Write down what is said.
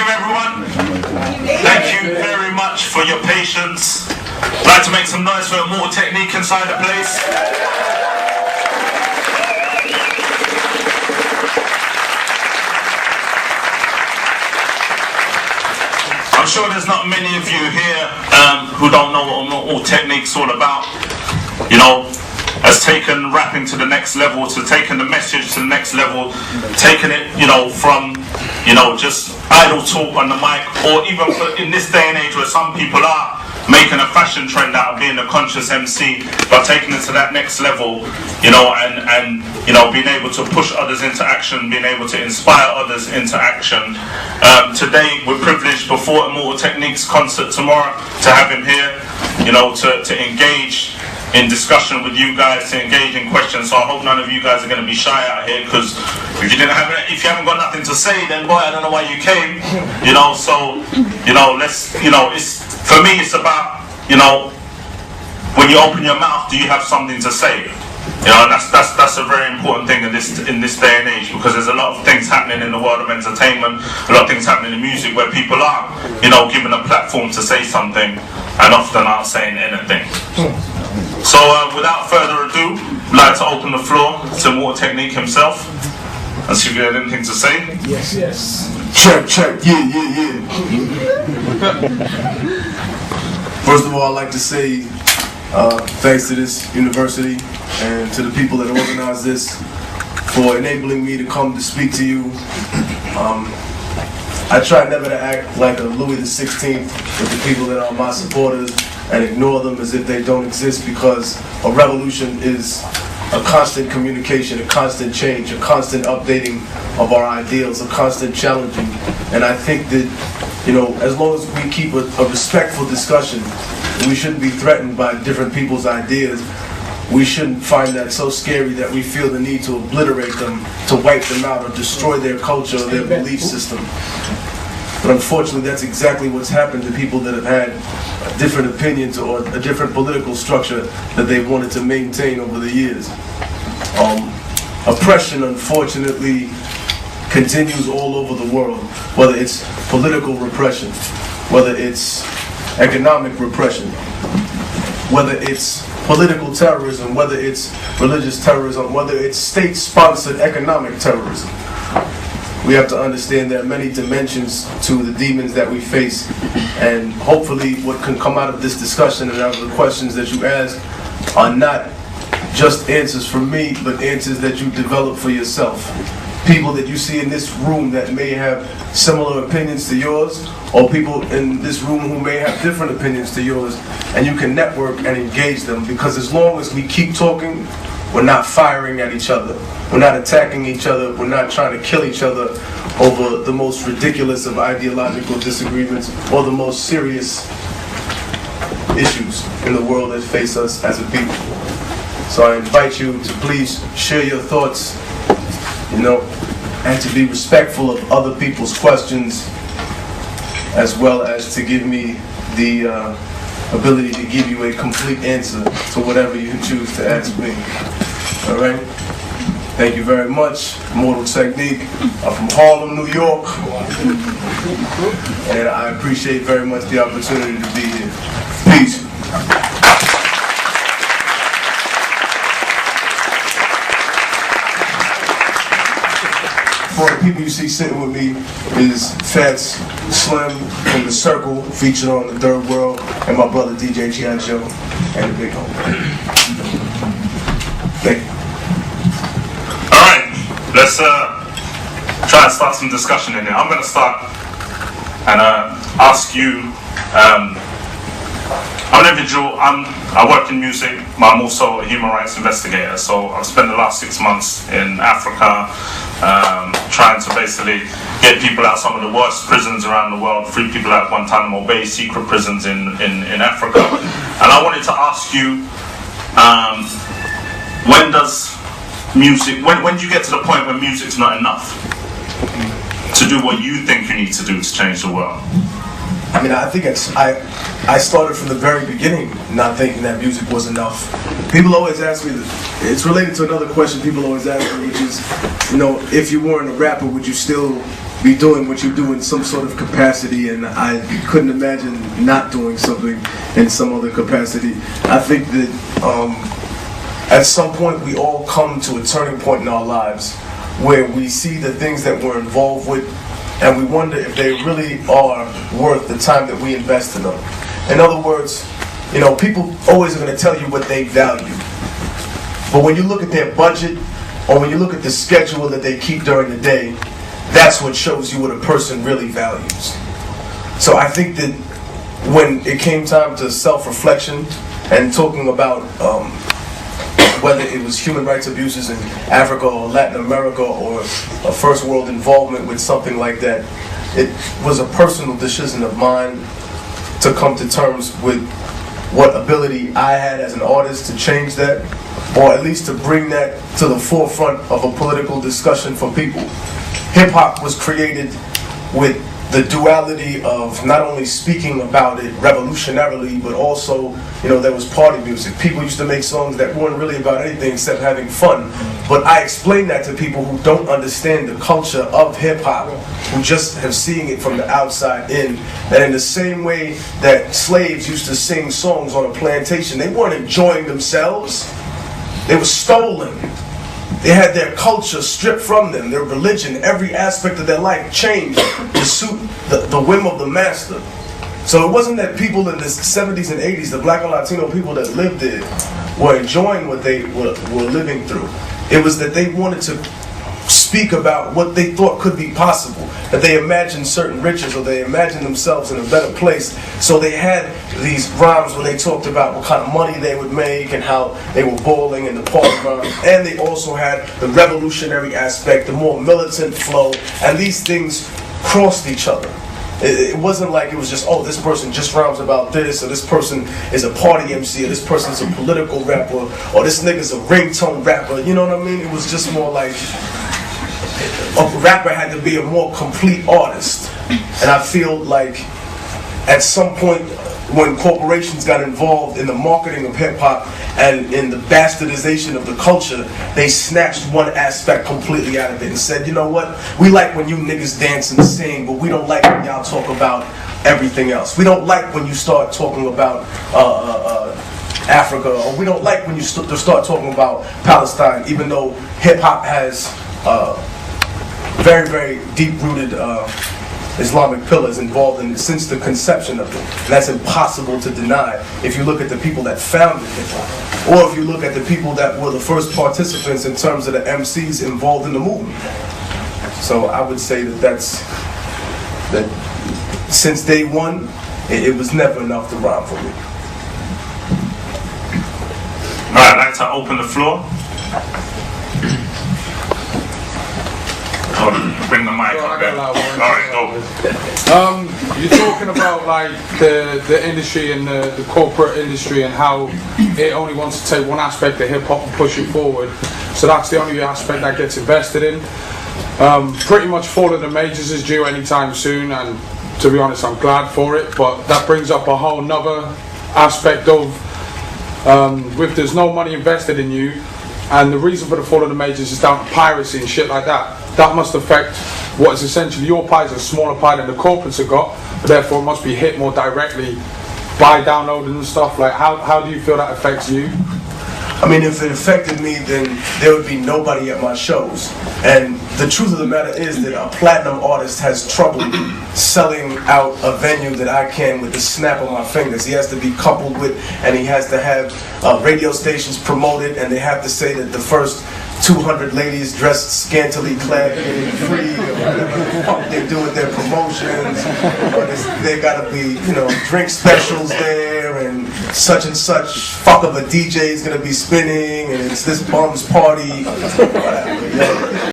everyone. Thank you very much for your patience. I'd like to make some noise for Immortal Technique inside the place. I'm sure there's not many of you here who don't know what Immortal Technique's all about. You know, has taken rapping to the next level, to taking the message to the next level, taking it, you know, from, you know, just idle talk on the mic, or even in this day and age where some people are making a fashion trend out of being a conscious MC, but taking it to that next level, you know, and you know, being able to push others into action, being able to inspire others into action. Today we're privileged before Immortal Technique's concert tomorrow to have him here, you know, to engage in discussion with you guys, to engage in questions. So I hope none of you guys are going to be shy out here, because if you haven't got nothing to say, then boy, I don't know why you came. You know, so you know, for me it's about, you know, when you open your mouth, do you have something to say? You know, and that's a very important thing in this day and age, because there's a lot of things happening in the world of entertainment, a lot of things happening in music where people are, you know, given a platform to say something and often aren't saying anything. So without further ado, I'd like to open the floor to Immortal Technique himself and see if you had anything to say. Yes. Check. Yeah. First of all, I'd like to say thanks to this university and to the people that organized this for enabling me to come to speak to you. I try never to act like a Louis XVI with the people that are my supporters and ignore them as if they don't exist, because a revolution is a constant communication, a constant change, a constant updating of our ideals, a constant challenging. And I think that, you know, as long as we keep a respectful discussion, we shouldn't be threatened by different people's ideas. We shouldn't find that so scary that we feel the need to obliterate them, to wipe them out, or destroy their culture or their belief system. But unfortunately, that's exactly what's happened to people that have had different opinions or a different political structure that they've wanted to maintain over the years. Oppression, unfortunately, continues all over the world, whether it's political repression, whether it's economic repression, whether it's political terrorism, whether it's religious terrorism, whether it's state-sponsored economic terrorism. We have to understand there are many dimensions to the demons that we face, and hopefully what can come out of this discussion and out of the questions that you ask are not just answers from me, but answers that you develop for yourself. People that you see in this room that may have similar opinions to yours, or people in this room who may have different opinions to yours, and you can network and engage them, because as long as we keep talking, we're not firing at each other. We're not attacking each other. We're not trying to kill each other over the most ridiculous of ideological disagreements or the most serious issues in the world that face us as a people. So I invite you to please share your thoughts, you know, and to be respectful of other people's questions, as well as to give me the ability to give you a complete answer to whatever you choose to ask me. All right? Thank you very much. Immortal Technique. I'm from Harlem, New York. And I appreciate very much the opportunity to be here. Peace. For the people you see sitting with me is Fats Slim from The Circle, featured on The Third World, and my brother DJ G.I. Joe, and the Big Home. Thank you. Alright, let's try and start some discussion in here. I'm going to start and ask you, I'm an individual, I work in music, but I'm also a human rights investigator, so I've spent the last 6 months in Africa trying to basically get people out of some of the worst prisons around the world, free people out of Guantanamo Bay, secret prisons in Africa. And I wanted to ask you, when does music, when do you get to the point when music's not enough to do what you think you need to do to change the world? I mean, I think I started from the very beginning not thinking that music was enough. People always ask me, it's related to another question people always ask me, which is, you know, if you weren't a rapper, would you still be doing what you do in some sort of capacity, and I couldn't imagine not doing something in some other capacity. I think that at some point we all come to a turning point in our lives where we see the things that we're involved with and we wonder if they really are worth the time that we invest in them. In other words, you know, people always are going to tell you what they value. But when you look at their budget, or when you look at the schedule that they keep during the day, that's what shows you what a person really values. So I think that when it came time to self-reflection and talking about whether it was human rights abuses in Africa or Latin America or a first world involvement with something like that, it was a personal decision of mine to come to terms with what ability I had as an artist to change that, or at least to bring that to the forefront of a political discussion for people. Hip-hop was created with the duality of not only speaking about it revolutionarily, but also, you know, there was party music. People used to make songs that weren't really about anything except having fun. But I explain that to people who don't understand the culture of hip-hop, who just have seen it from the outside in, that in the same way that slaves used to sing songs on a plantation, they weren't enjoying themselves. They were stolen. They had their culture stripped from them, their religion, every aspect of their life changed to suit the whim of the master. So it wasn't that people in the 70s and 80s, the black and Latino people that lived there, were enjoying what they were living through. It was that they wanted to speak about what they thought could be possible, that they imagined certain riches, or they imagined themselves in a better place. So they had these rhymes where they talked about what kind of money they would make and how they were balling in the party rhymes. And they also had the revolutionary aspect, the more militant flow, and these things crossed each other. It wasn't like it was just, oh, this person just rhymes about this, or this person is a party MC, or this person's a political rapper, or this nigga's a ringtone rapper, you know what I mean? It was just more like a rapper had to be a more complete artist. And I feel like at some point when corporations got involved in the marketing of hip-hop and in the bastardization of the culture, they snatched one aspect completely out of it and said, you know what, we like when you niggas dance and sing, but we don't like when y'all talk about everything else. We don't like when you start talking about Africa, or we don't like when you start talking about Palestine, even though hip-hop has very, very deep-rooted Islamic pillars involved in it since the conception of it. And that's impossible to deny if you look at the people that founded hip-hop, or if you look at the people that were the first participants in terms of the MCs involved in the movement. So I would say that since day one, it was never enough to rhyme for me. Alright, I'd like to open the floor. Bring the mic up there. Alright, go. You're talking about like the industry and the corporate industry and how it only wants to take one aspect of hip hop and push it forward. So that's the only aspect that gets invested in. Pretty much Fall of the Majors is due anytime soon, and to be honest, I'm glad for it. But that brings up a whole nother aspect of if there's no money invested in you, and the reason for the Fall of the Majors is down to piracy and shit like that. That must affect what is essentially your pie is a smaller pie than the corporates have got, but therefore it must be hit more directly by downloading and stuff. Like, how do you feel that affects you? I mean, if it affected me, then there would be nobody at my shows. And the truth of the matter is that a platinum artist has trouble selling out a venue that I can with the snap of my fingers. He has to be coupled with, and he has to have radio stations promoted, and they have to say that the first 200 ladies dressed scantily clad getting free, or whatever the fuck they do with their promotions. Or they gotta be, you know, drink specials there, and such fuck of a DJ is gonna be spinning, and it's this bum's party, whatever, you know.